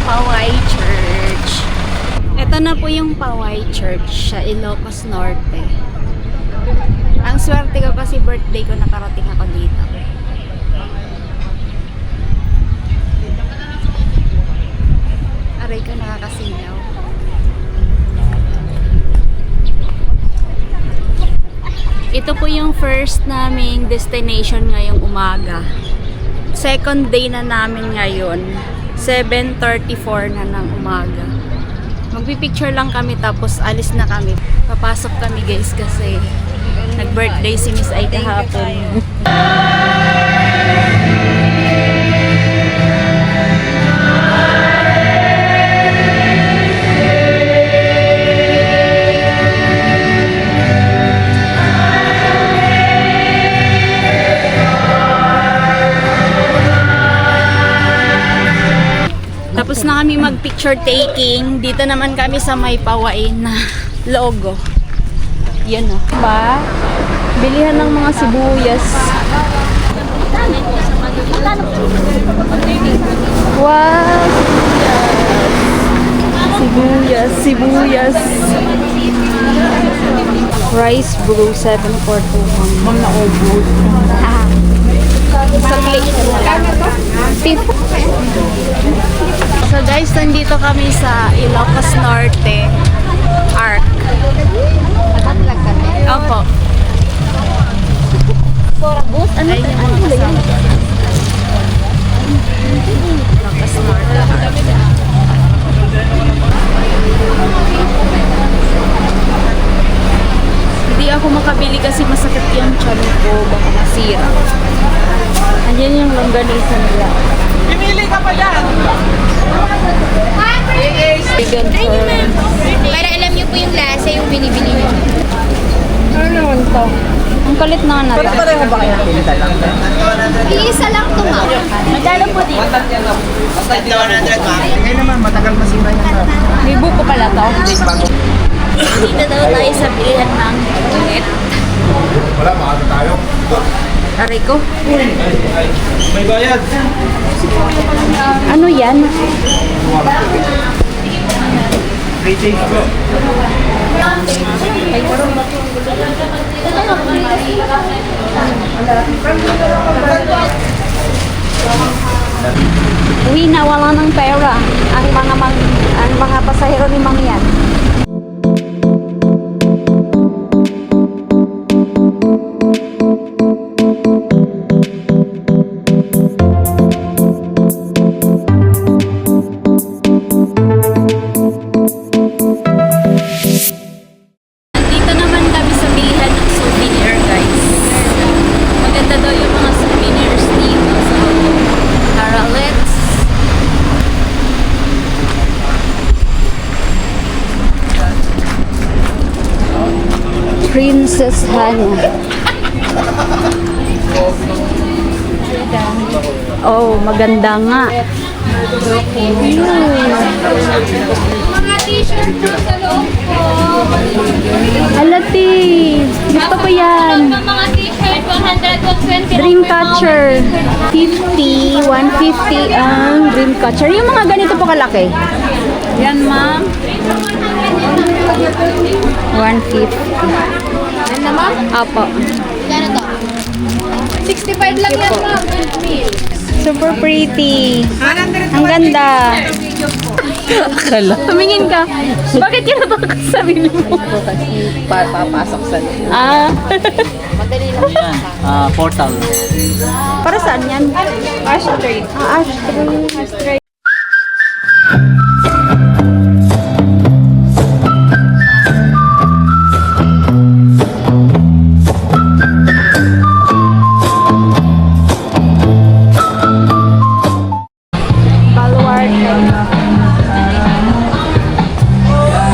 Paway Church. Ito na po yung Paway Church sa Ilocos Norte. Ang swerte ko kasi birthday ko nakarating ako dito. Aray ko, nakakasilaw. Ito po yung first naming destination ngayong umaga. Second day na namin ngayon. 7:34 na ng umaga. Magpipicture lang kami tapos alis na kami. Papasok kami guys kasi nag-birthday si Miss Ay kahapon. Tapos na kami mag-picture taking. Dito naman kami sa may Paway na logo. Yan o. Diba? Bilihan ng mga sibuyas. Wow! Sibuyas, sibuyas. Rice brew, 7,421. Ma'am na ubos. Sa plate. Tip. So guys, nandito kami sa Ilocos Norte Arc. Opo. Ano yung kasama? Ilocos Norte Arc. Hindi ako makabili kasi masakit yung tiyan ko. Baka masira. Andiyan yung longganisa nila. Pimili ka pa yan! Para alam niyo po yung lasa yung binibili niyo. Ano naman to? Ang kalit na na. Pero pareho ba kayo nakikita lang? Iisa lang to, ma'am. Magkano po dito? Basta 100 ma'am. Kaya naman, matagal masira yan ma'am. May buko pala to. Bago. Dito daw tayo sa bilihan ng ulit. Wala, maaga tayo. Aray ko. May bayad. Ano yan? Retail ko. Uwi na, wala ng pera. Ang mga pasahero ni Mang yan. Dito naman kami sa bilihan ng souvenir, guys. Maganda daw yung mga souvenirs dito. So, tara, let's. Princess Hannah. Oh, maganda nga. Mga t-shirt po sa loob po. Alati! Gusto ko yan. Mga t-shirt, 120 Dreamcatcher. 50, 150 ang Dreamcatcher. Yung mga ganito po kalaki. Yan, ma'am. 150. Yan na, ma'am? Apo. Gano'n to? 65 lang yan, ma'am. Super pretty. Ang ganda. Akala. Tumingin ka. Bakit kinatakas sa sarili mo? Papasok sa Madali lang. portal. Para saan yan? Ashtray. Ashtray.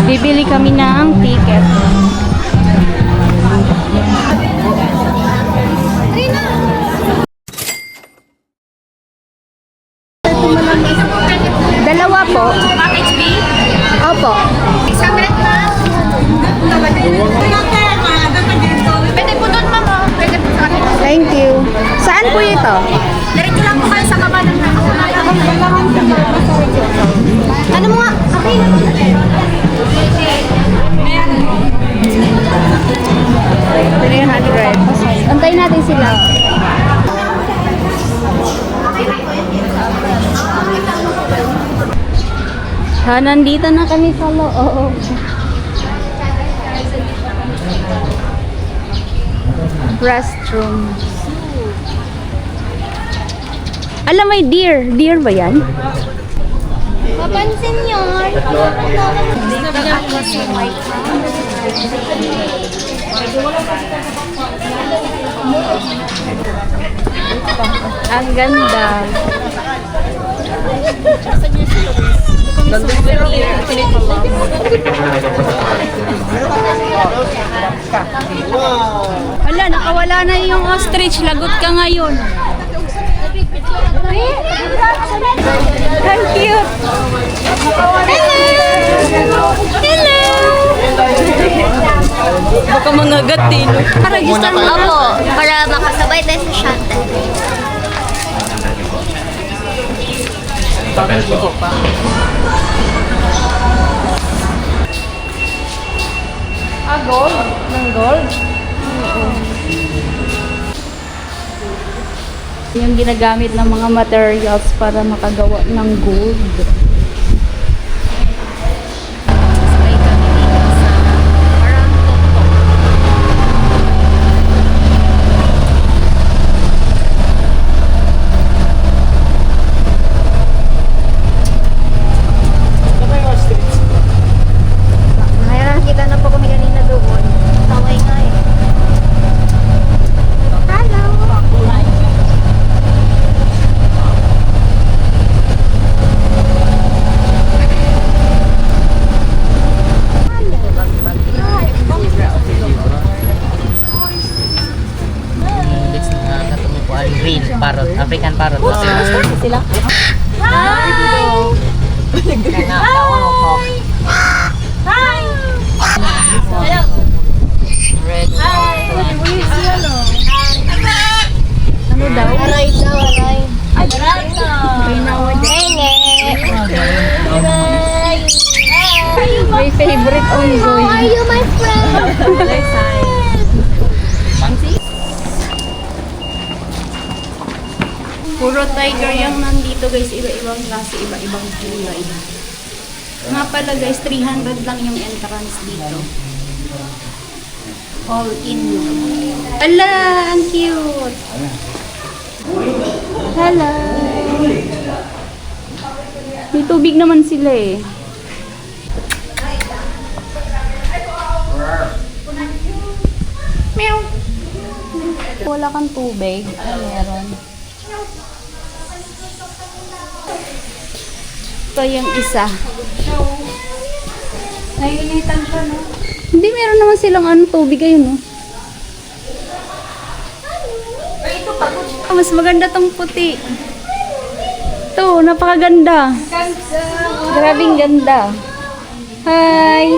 Bibili kami ng ticket. Nandito na kami sa loob. Restroom. Alam, may deer. Deer ba yan? Papansin yun. Ang ganda. Wala, nakawala na yung ostrich. Lagot ka ngayon. Ang cute. Hello! Baka mga gatin. Para-register mo. Opo, para makasabay tayo sa shuttle. Gold? Ng gold? Yung ginagamit ng mga materials para makagawa ng gold. Sabay kami dito sa parang tuktok. Nakita na po kami kanina doon. Taway nga eh. Hello! Green parrot, African parrot. Sila? Hi! Hi! Ano daw? Arrive daw, arrive. Arrive daw. My favorite ongoing. Are you my friend? Puro tiger yung nandito guys, iba-ibang klase, iba-ibang kulay. Nga pala guys, 300 lang yung entrance dito. All in. Ala, ang cute! Hello! May tubig naman sila eh. Meow! Wala kang tubig. Ay, meron. Ito yung isa. Naiinitan siya, no? Hindi, meron naman silang tubig ayun, no? Mas maganda tong puti. Ito, napakaganda. Grabing ganda. Hi!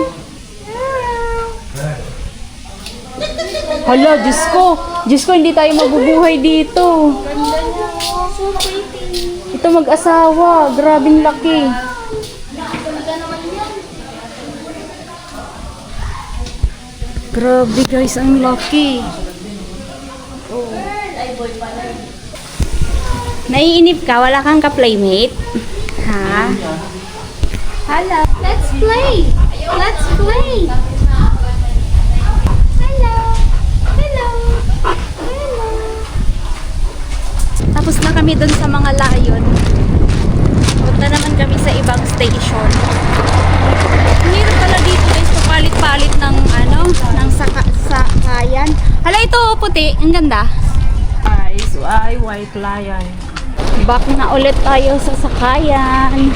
Hala, Diyos ko. Diyos ko, hindi tayo mabubuhay dito. Ito mag-asawa. Grabing laki. Grabe guys, ang laki. Naiinip ka? Wala kang ka-playmate? Ha? Hello. Let's play. Let's play. Hello. Hello. Hello. Tapos na kami dun sa mga layon. Punta naman kami sa ibang station. Meron pala dito guys, palit-palit ng ng sakayan. Hala, ito puti. Ang ganda. White lion. Back na ulit tayo sa sakayan.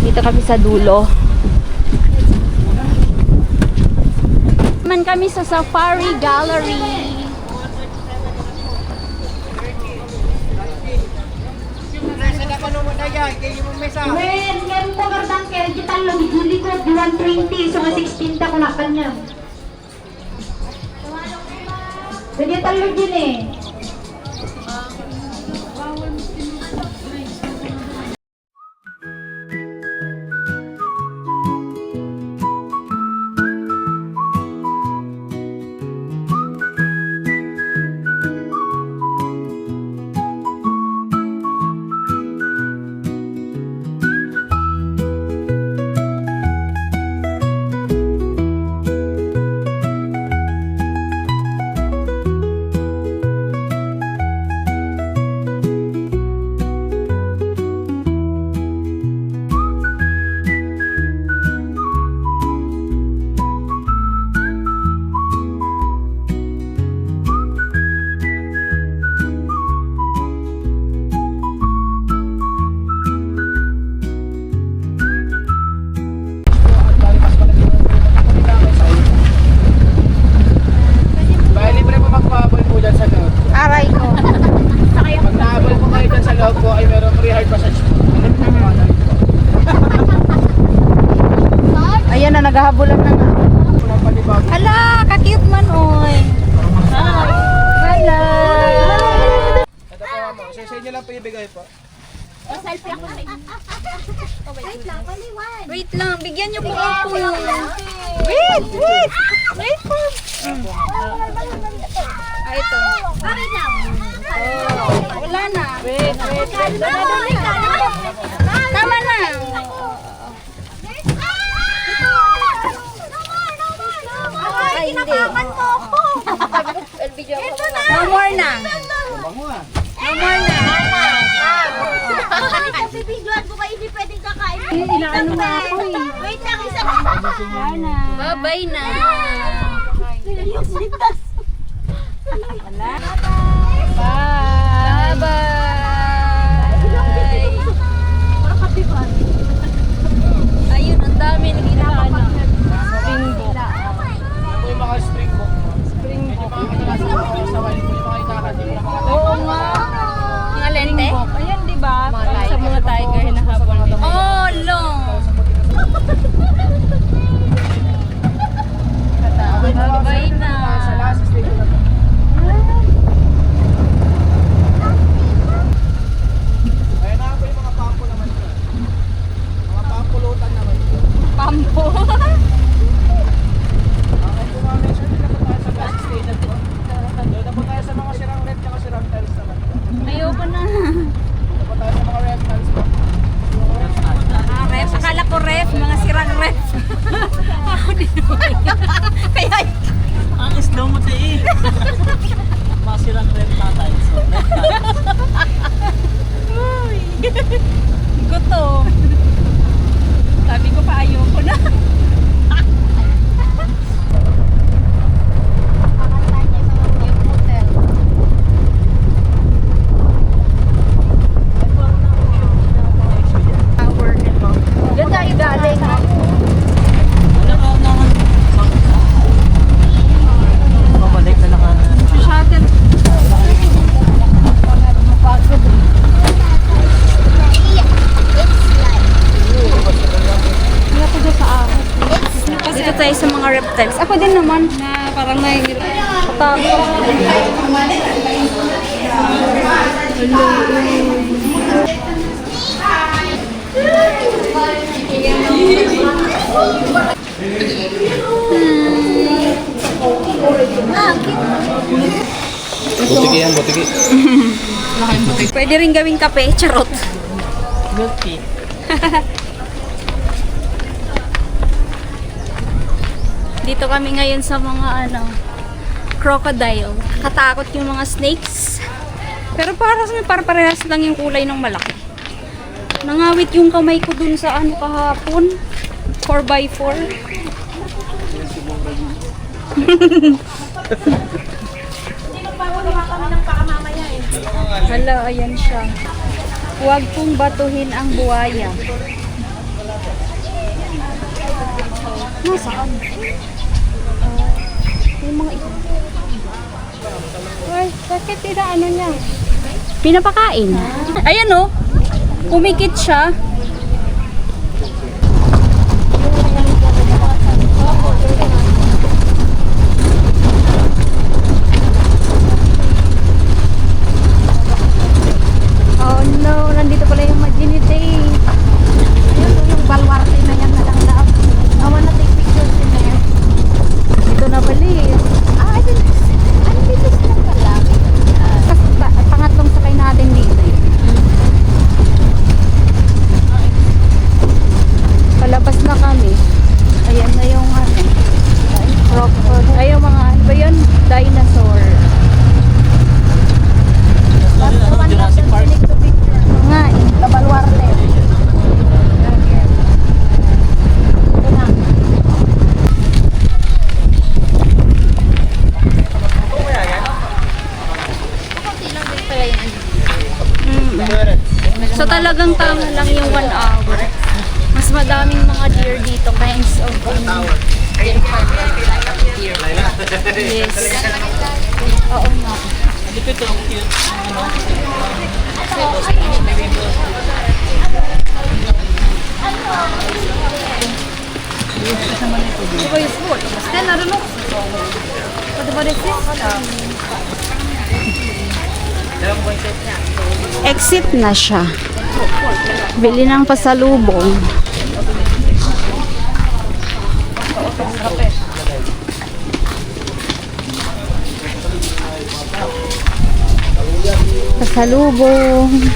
Dito kami sa dulo. Man kami sa Safari Gallery. When meron ko gardang kaya kita likod 120 so 16 ta ko na kanya. Jadi talo din eh. naghahabulan na nga. Hala, ka-cute man, oy. Hi. Hello. Ito po mama. Sa inyo lang po ibigay po. Wait lang, bigyan niyo po ako. Wait po. Ah, ito. Oh, wala na. Wait. Tama na. Ay, hindi. No more na. No more na. Bibigyan ko kayo, hindi pwedeng kakain. Inaano na ako eh. Wait lang, isa. Bye-bye na. Bye-bye. Ayun, ang dami nagkita na. Springbok. Ito yung mga springbok. Springbok. Oo nga. Mga lente? Ayan, di ba? Sa mga tiger na habol nila. Oh, long. Bye na. Ayan na po yung mga pampo naman po. Mga pampulutan naman po. Pampo. Okay po mga mention, dito po tayo sa gas station po. Doon na po tayo sa mga sirang rep at sirang tiles naman po. Ayoko na. Dito po tayo sa mga rep tiles po. Ref, akala ko ref, mga sirang ref. Ako din naman. Kaya, Ang slow mo tayo. Masirang red tatay. uy, gutom. Sabi ko pa ayoko na. Diyan tayo galing. Pabalik na lang. Shuttle. Dito tayo sa mga reptiles. Ako din naman na parang nahihirap. Butiki yan, butiki. Pwede rin gawing kape, charot. Good tea. Dito kami ngayon sa mga crocodile. Katakot yung mga snakes. Pero para parehas lang yung kulay ng malaki. Nangawit yung kamay ko dun sa kahapon. 4x4. Hala, ayan siya. Huwag pong batuhin ang buhaya. Nasaan? Yung mga ito. Ay, bakit ano niya? Pinapakain. Ayan oh. Kumikit siya. Oh no, nandito pala yung Maginite. Ayun yung balwarte na yan na lang daw. I wanna take pictures in there. Dito na balik. Ah, dito na pala. Pangatlong sakay natin dito. Palabas na kami. Ayan na yung crocodile. Ay, yung mga ano ba yun? Dinosaur. Jurassic Park. Nga eh. Tabalwarte. Ito na. So talagang tama lang yung 1 hour. Mas madaming mga deer dito kinds of yes. Oo nga. Dito ang cute. Det var ju svårt. Ställa den också. Och det var det sista. Exit na siya. Bili ng pasalubong. Pasalubong.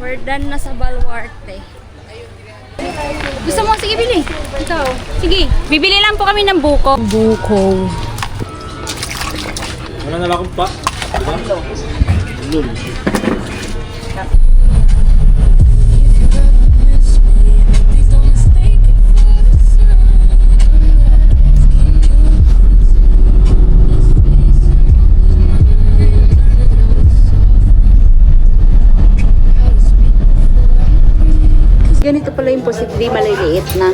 We're done na sa Baluarte. Gusto mo? Sige, bili. Ikaw. Sige. Bibili lang po kami ng buko. Buko. Wala na lang akong pa. Lul. Ganito pala yung positive, maliliit na.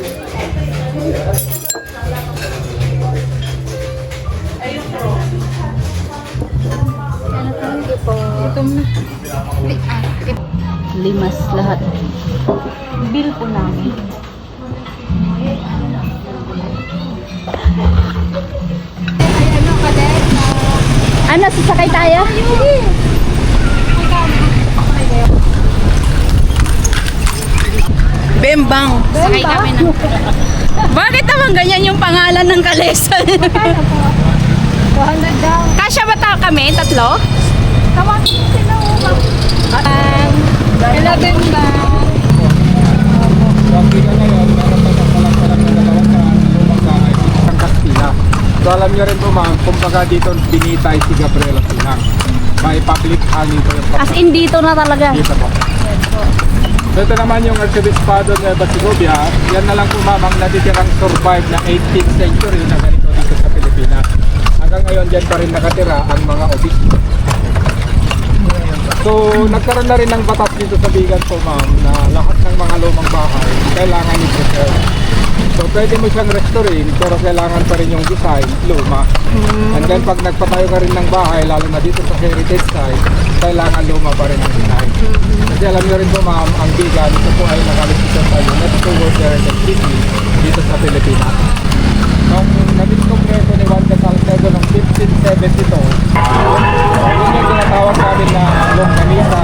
Limas lahat. Bill po namin. Ano, sasakay tayo? Sige. Bembang. Sakay kami na. Bakit naman ganyan yung pangalan ng kalesan? 200 daw. Kasya ba kami? Tatlo? Tawagin mo sila upang. Hello, Bemba. Wagi ka ngayon, meron pa palang na dalawang lumang bahay sa Kastila. So alam niyo rin po ma'am, kumbaga dito binitay si Gabriela Sinang. May public hanging ko yung As in dito na talaga. dito po. So ito naman yung Arcibispado Nueva Segovia. Yan na lang po ma'am ang natitirang survive na 18th century na ganito dito sa Pilipinas. Hanggang ngayon dyan pa rin nakatira ang mga obispo. So nagkaroon na rin ng batas dito sa Bigan po ma'am na lahat ng mga lumang bahay kailangan i-preserve. So pwede mo siyang restoring pero kailangan pa rin yung design luma. And then pag nagpatayo ka rin ng bahay lalo na dito sa heritage site, kailangan luma pa rin ang design. Kasi alam niyo rin po ma'am, ang Bigan ito po ay nakalisita sa UNESCO World Heritage City dito sa Pilipinas. Nung na-discover ito ni Juan de Salcedo noong 1572, yun yung tinatawag namin na longganisa.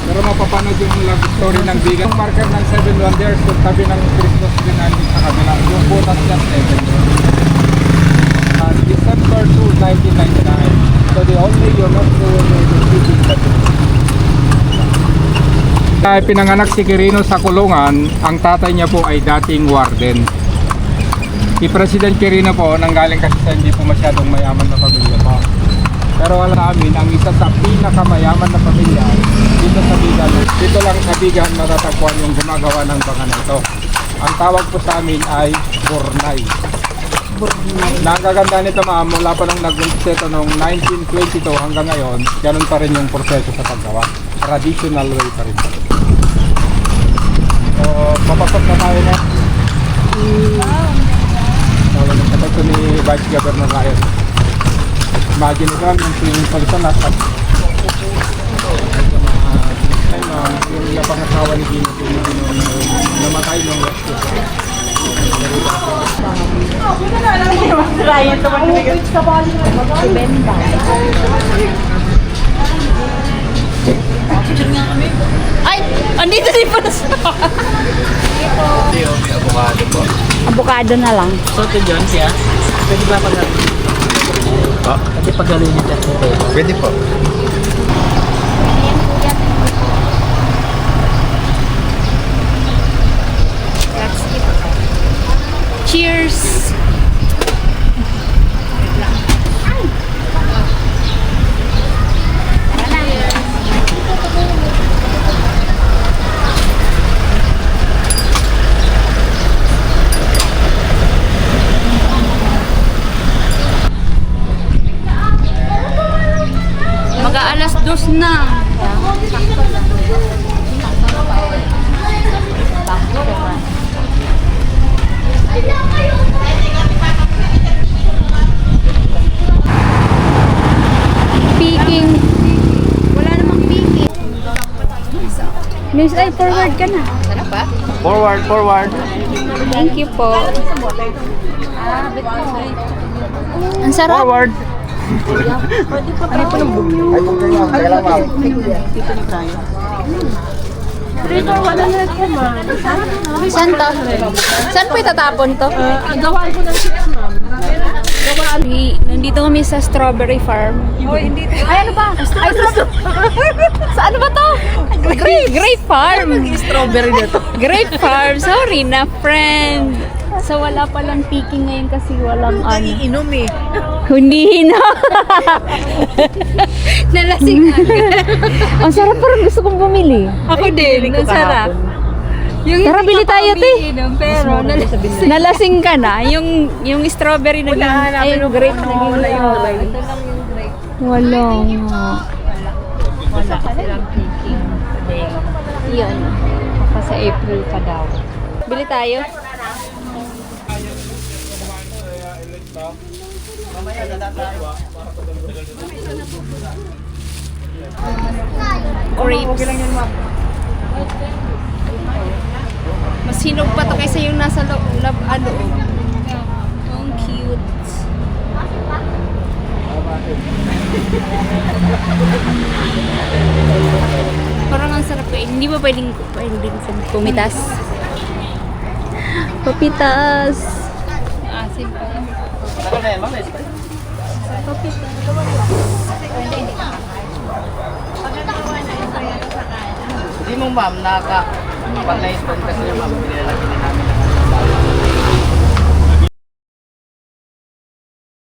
Pero mapapanood yung love story ng Bigan. Marker ng 7 Wonders kung tabi ng Christmas Trinity sa kabila. Yung butas niya 7. December 2, 1999. So the only UNESCO visiting that Dahil pinanganak si Quirino sa kulungan, ang tatay niya po ay dating warden. Si President Quirino po nanggaling kasi sa hindi po masyadong mayaman na pamilya pa. Pero alam namin, ang isa sa pinakamayaman na pamilya dito sa Bigan. Dito lang sa Bigan matatagpuan yung gumagawa ng banga na ito. Ang tawag po sa amin ay Burnay. Nakaganda nito ma'am, mula pa nung nag-umpisa ito noong 1922 hanggang ngayon, ganun pa rin yung proseso sa paggawa. Traditional way pa rin. So, papasok na tayo na. Tawag ng kapatid ni Vice Governor Ryan. Imagine ito yung swimming pool ito nasa yung napangasawa ni Gino namatay nung Ay! Andito din po na sa... Hindi, may avocado po. Avocado na lang. So ito dyan siya. Pwede ba pag-alin? Pwede pag-alin yung tatlo. Pwede po. Cheers! Mag-aalas 2 na. Miss, ay, forward ka na. Forward, forward. Thank you po. Ang sarap. Forward. Saan to? Saan po itatapon to? Gawaan ko ng 6, ma'am. Nandito kami sa strawberry farm. Ay, ano ba? Ay, sa ano ba to? Grape farm. Strawberry na to. Grape farm. Sorry na, friend. So, wala palang picking ngayon kasi walang ano. Iinom eh. Hindi na. Nalasing ang sarap, parang gusto kong bumili. Ako din. Ang sarap. Tara, bili tayo, te. Pero, nalasing ka na. Yung strawberry naging, ay, yung grape naging, wala nga. Wala silang picking today. Yan. Baka sa April pa daw. Bili tayo. Grapes. Mas hinog pa to kaysa yung nasa loob. Ang cute. Parang ang sarap eh. Hindi ba pwedeng pumitas? Papitas. Asin pa. Hindi mo ma'am, pag na-spend kasi yung ma'am, binilagyan namin.